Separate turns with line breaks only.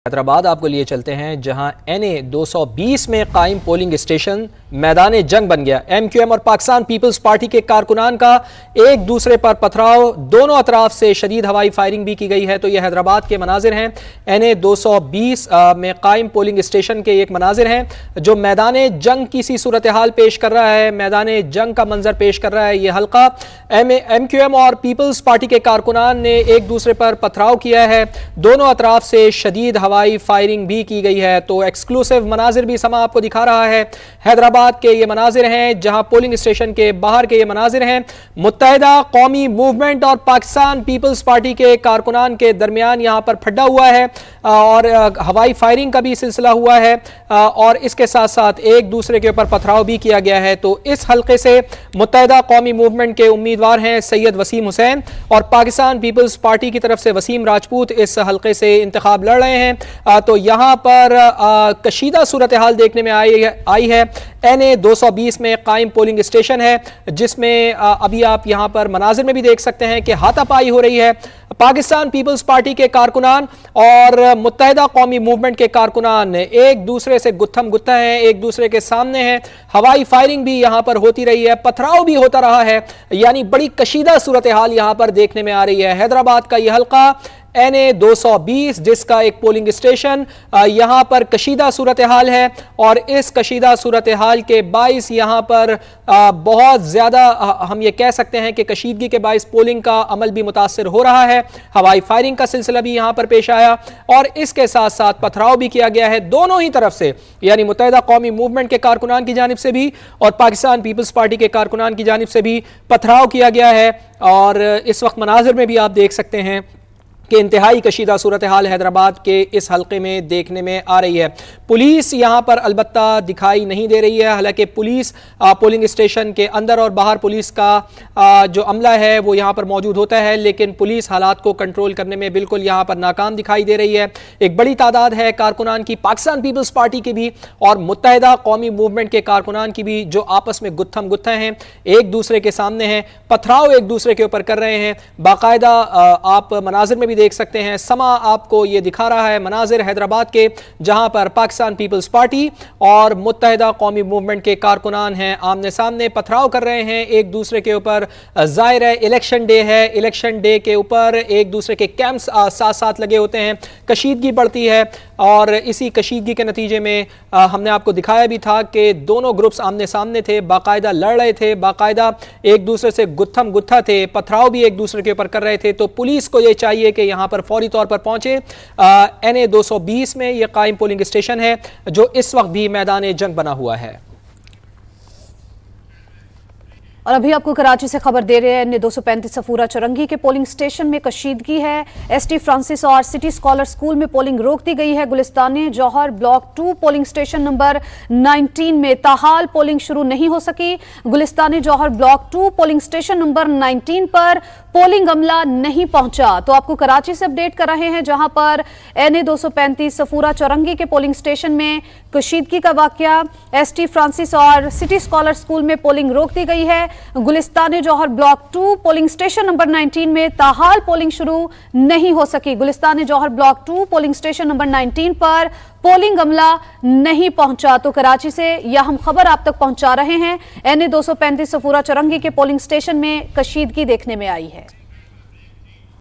حیدرآباد آپ کو لیے چلتے ہیں جہاں NA-220 میں قائم پولنگ اسٹیشن میدان جنگ بن گیا۔ MQM اور پاکستان پیپلز پارٹی کے کارکنان کا ایک دوسرے پر پتھراؤ، دونوں اطراف سے شدید ہوائی فائرنگ بھی کی گئی ہے۔ تو یہ حیدرآباد کے مناظر ہیں، NA-220 میں قائم پولنگ اسٹیشن کے ایک مناظر ہیں جو میدان جنگ کی سی صورتحال پیش کر رہا ہے، میدان جنگ کا منظر پیش کر رہا ہے۔ یہ حلقہ MQM اور پیپلز پارٹی کے کارکنان نے ایک دوسرے پر پتھراؤ کیا ہے، دونوں اطراف سے شدید ہوائی فائرنگ بھی کی گئی ہے۔ تو ایکسکلوسیو مناظر بھی سما آپ کو دکھا رہا ہے۔ حیدرآباد کے یہ مناظر ہیں جہاں پولنگ اسٹیشن کے باہر کے یہ مناظر ہیں۔ متحدہ قومی موومنٹ اور پاکستان پیپلز پارٹی کے کارکنان کے درمیان یہاں پر پھڈا ہوا ہے اور ہوائی فائرنگ کا بھی سلسلہ ہوا ہے اور اس کے ساتھ ساتھ ایک دوسرے کے اوپر پتھراؤ بھی کیا گیا ہے۔ تو اس حلقے سے متحدہ قومی موومنٹ کے امیدوار ہیں سید وسیم حسین اور پاکستان پیپلز پارٹی کی طرف سے وسیم راجپوت اس حلقے سے انتخاب لڑ رہے ہیں۔ تو یہاں پر کشیدہ صورتحال دیکھنے میں آئی ہے۔ NA-220 میں قائم پولنگ اسٹیشن ہے جس میں ابھی آپ یہاں پر مناظر میں بھی دیکھ سکتے ہیں کہ ہاتھا پائی ہو رہی ہے۔ پاکستان پیپلز پارٹی کے کارکنان اور متحدہ قومی موومنٹ کے کارکنان ایک دوسرے سے گتھم گتھا ہیں، ایک دوسرے کے سامنے ہیں۔ ہوائی فائرنگ بھی یہاں پر ہوتی رہی ہے، پتھراؤ بھی ہوتا رہا ہے، یعنی بڑی کشیدہ صورتحال یہاں پر دیکھنے میں آ رہی ہے۔ حیدرآباد کا یہ حلقہ NA-220 جس کا ایک پولنگ اسٹیشن یہاں پر کشیدہ صورتحال ہے اور اس کشیدہ صورتحال کے باعث یہاں پر بہت زیادہ ہم یہ کہہ سکتے ہیں کہ کشیدگی کے باعث پولنگ کا عمل بھی متاثر ہو رہا ہے۔ ہوائی فائرنگ کا سلسلہ بھی یہاں پر پیش آیا اور اس کے ساتھ ساتھ پتھراؤ بھی کیا گیا ہے دونوں ہی طرف سے، یعنی متحدہ قومی موومنٹ کے کارکنان کی جانب سے بھی اور پاکستان پیپلز پارٹی کے کارکنان کی جانب سے بھی پتھراؤ کیا گیا ہے۔ اور اس وقت مناظر میں بھی آپ دیکھ سکتے ہیں کہ انتہائی کشیدہ صورتحال حیدرآباد کے اس حلقے میں دیکھنے میں آ رہی ہے۔ پولیس یہاں پر البتہ دکھائی نہیں دے رہی ہے، حالانکہ پولیس پولنگ اسٹیشن کے اندر اور باہر پولیس کا جو عملہ ہے وہ یہاں پر موجود ہوتا ہے، لیکن پولیس حالات کو کنٹرول کرنے میں بالکل یہاں پر ناکام دکھائی دے رہی ہے۔ ایک بڑی تعداد ہے کارکنان کی، پاکستان پیپلز پارٹی کی بھی اور متحدہ قومی موومنٹ کے کارکنان کی بھی، جو آپس میں گتھم گتھا ہیں، ایک دوسرے کے سامنے ہیں، پتھراؤ ایک دوسرے کے اوپر کر رہے ہیں۔ باقاعدہ آپ مناظر میں بھی دیکھ سکتے ہیں، سما آپ کو یہ دکھا رہا ہے مناظر حیدرآباد کے جہاں پر پاکستان پیپلز پارٹی اور متحدہ قومی موومنٹ کے کارکنان ہیں، آمنے سامنے پتھراؤ کر رہے ہیں ایک دوسرے کے اوپر۔ ظاہر ہے الیکشن ڈے ہے، الیکشن ڈے کے اوپر ایک دوسرے کے کیمپس ساتھ ساتھ لگے ہوتے ہیں، کشیدگی بڑھتی ہے اور اسی کشیدگی کے نتیجے میں ہم نے آپ کو دکھایا بھی تھا کہ دونوں گروپس آمنے سامنے تھے، باقاعدہ لڑ رہے تھے، باقاعدہ ایک دوسرے سے گتھم گتھا تھے، پتھراؤ بھی ایک دوسرے کے اوپر کر رہے تھے۔ تو پولیس کو یہ چاہیے کہ یہاں پر فوری طور پر پہنچے۔ NA-220 میں یہ قائم پولنگ اسٹیشن ہے جو اس وقت بھی میدان جنگ بنا ہوا ہے۔
اور ابھی آپ کو کراچی سے خبر دے رہے ہیں، NA-235 صفورہ چرنگی کے پولنگ اسٹیشن میں کشیدگی ہے۔ ST فرانسس اور سٹی اسکالر اسکول میں پولنگ روک دی گئی ہے۔ گلستان جوہر بلاک 2 پولنگ اسٹیشن نمبر 19 میں تاحال پولنگ شروع نہیں ہو سکی۔ گلستان جوہر بلاک 2 پولنگ اسٹیشن نمبر 19 پر پولنگ عملہ نہیں پہنچا۔ تو آپ کو کراچی سے اپڈیٹ کر رہے ہیں جہاں پر NA-235 صفورہ چرنگی کے پولنگ اسٹیشن میں کشیدگی کا واقعہ، ST فرانسس اور سٹی اسکالر اسکول میں پولنگ روک دی گئی ہے۔ گلستان جوہر بلاک 2 پولنگ اسٹیشن نمبر 19 میں تاحال پولنگ شروع نہیں ہو سکی۔ گلستان جوہر بلاک 2 پولنگ اسٹیشن نمبر 19 پر پولنگ عملہ نہیں پہنچا۔ تو کراچی سے یہ ہم خبر آپ تک پہنچا رہے ہیں، NA-235 صفورہ چرنگی کے پولنگ اسٹیشن میں کشیدگی دیکھنے میں آئی ہے۔